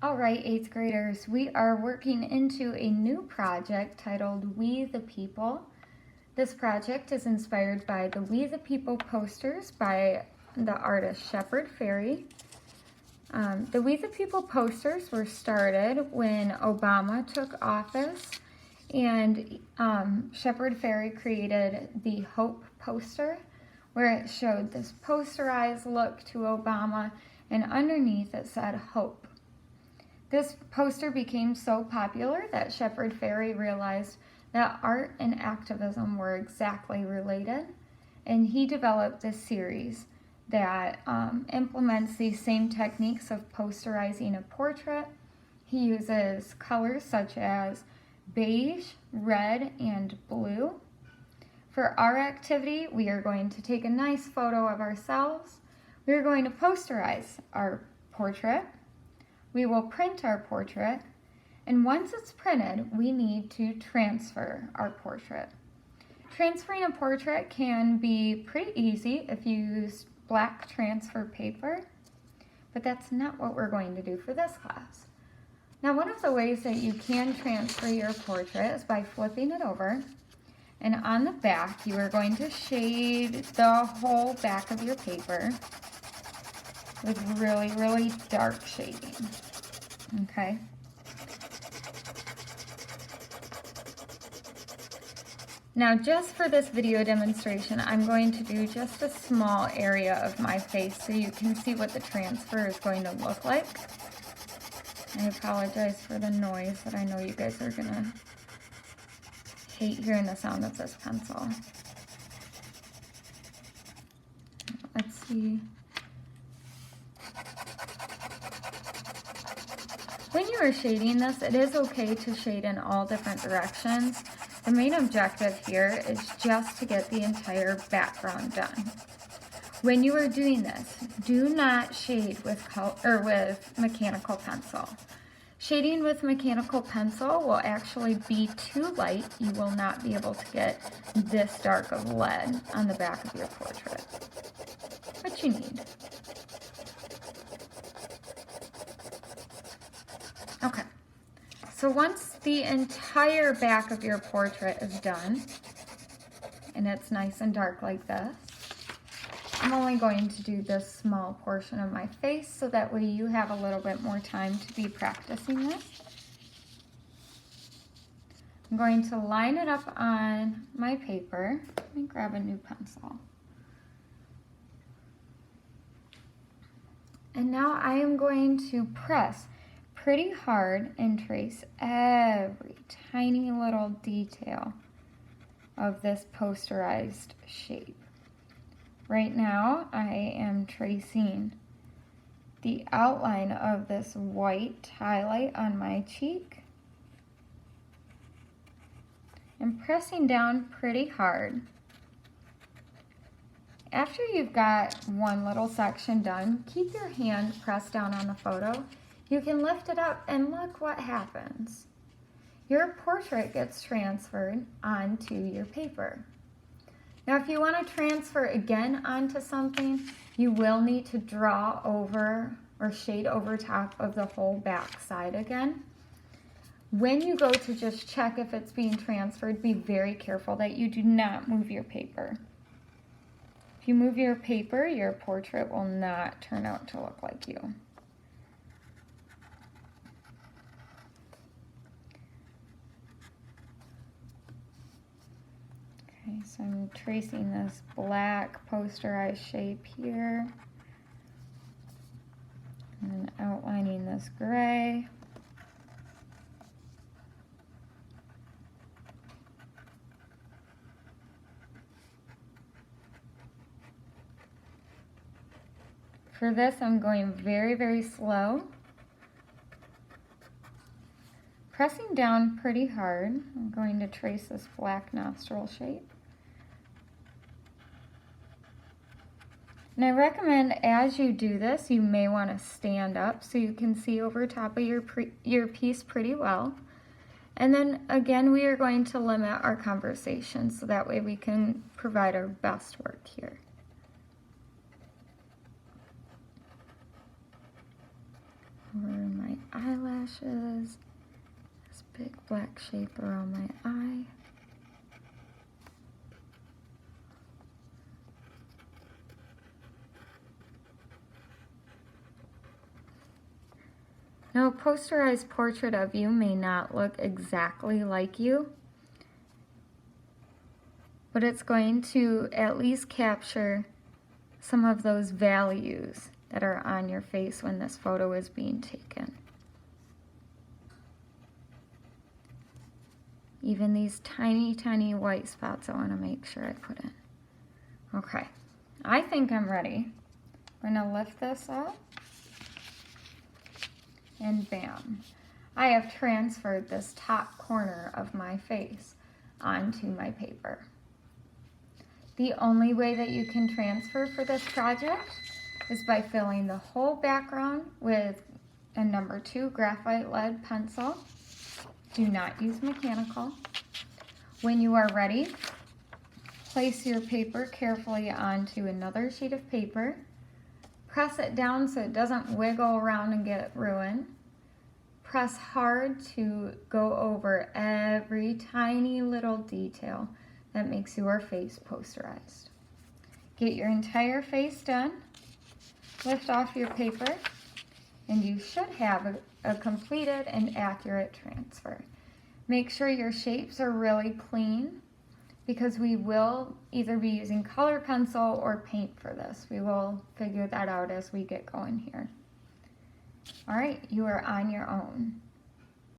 All right, 8th graders, we are working into a new project titled We the People. This project is inspired by the We the People posters by the artist Shepard Fairey. The We the People posters were started when Obama took office, and Shepard Fairey created the Hope poster, where it showed this posterized look to Obama, and underneath it said Hope. This poster became so popular that Shepard Fairey realized that art and activism were exactly related, and he developed this series that implements these same techniques of posterizing a portrait. He uses colors such as beige, red, and blue. For our activity, we are going to take a nice photo of ourselves. We are going to posterize our portrait. We will print our portrait, and once it's printed, we need to transfer our portrait. Transferring a portrait can be pretty easy if you use black transfer paper, but that's not what we're going to do for this class. Now, one of the ways that you can transfer your portrait is by flipping it over, and on the back, you are going to shade the whole back of your paper with really, really dark shading. Okay. Now, just for this video demonstration, I'm going to do just a small area of my face so you can see what the transfer is going to look like. I apologize for the noise, but I know you guys are gonna hate hearing the sound of this pencil. Let's see. When you are shading this, it is okay to shade in all different directions. The main objective here is just to get the entire background done. When you are doing this, do not shade with mechanical pencil. Shading with mechanical pencil will actually be too light. You will not be able to get this dark of lead on the back of your portrait, but you need. Okay, so once the entire back of your portrait is done, and it's nice and dark like this, I'm only going to do this small portion of my face so that way you have a little bit more time to be practicing this. I'm going to line it up on my paper. Let me grab a new pencil. And now I am going to press pretty hard and trace every tiny little detail of this posterized shape. Right now I am tracing the outline of this white highlight on my cheek and pressing down pretty hard. After you've got one little section done, keep your hand pressed down on the photo. You can lift it up and look what happens. Your portrait gets transferred onto your paper. Now, if you want to transfer again onto something, you will need to draw over or shade over top of the whole back side again. When you go to just check if it's being transferred, be very careful that you do not move your paper. If you move your paper, your portrait will not turn out to look like you. Okay, so I'm tracing this black posterized shape here, and then outlining this gray. For this, I'm going very, very slow, pressing down pretty hard. I'm going to trace this black nostril shape. And I recommend as you do this, you may want to stand up so you can see over top of your piece pretty well. And then again, we are going to limit our conversation so that way we can provide our best work here. Over my eyelashes, this big black shape around my eye. Now, a posterized portrait of you may not look exactly like you, but it's going to at least capture some of those values that are on your face when this photo is being taken. Even these tiny, tiny white spots I want to make sure I put in. Okay, I think I'm ready. I'm going to lift this up. And bam, I have transferred this top corner of my face onto my paper. The only way that you can transfer for this project is by filling the whole background with a number 2 graphite lead pencil. Do not use mechanical. When you are ready, place your paper carefully onto another sheet of paper. Press it down so it doesn't wiggle around and get ruined. Press hard to go over every tiny little detail that makes your face posterized. Get your entire face done. Lift off your paper, and you should have a completed and accurate transfer. Make sure your shapes are really clean, because we will either be using color pencil or paint for this. We will figure that out as we get going here. All right, you are on your own.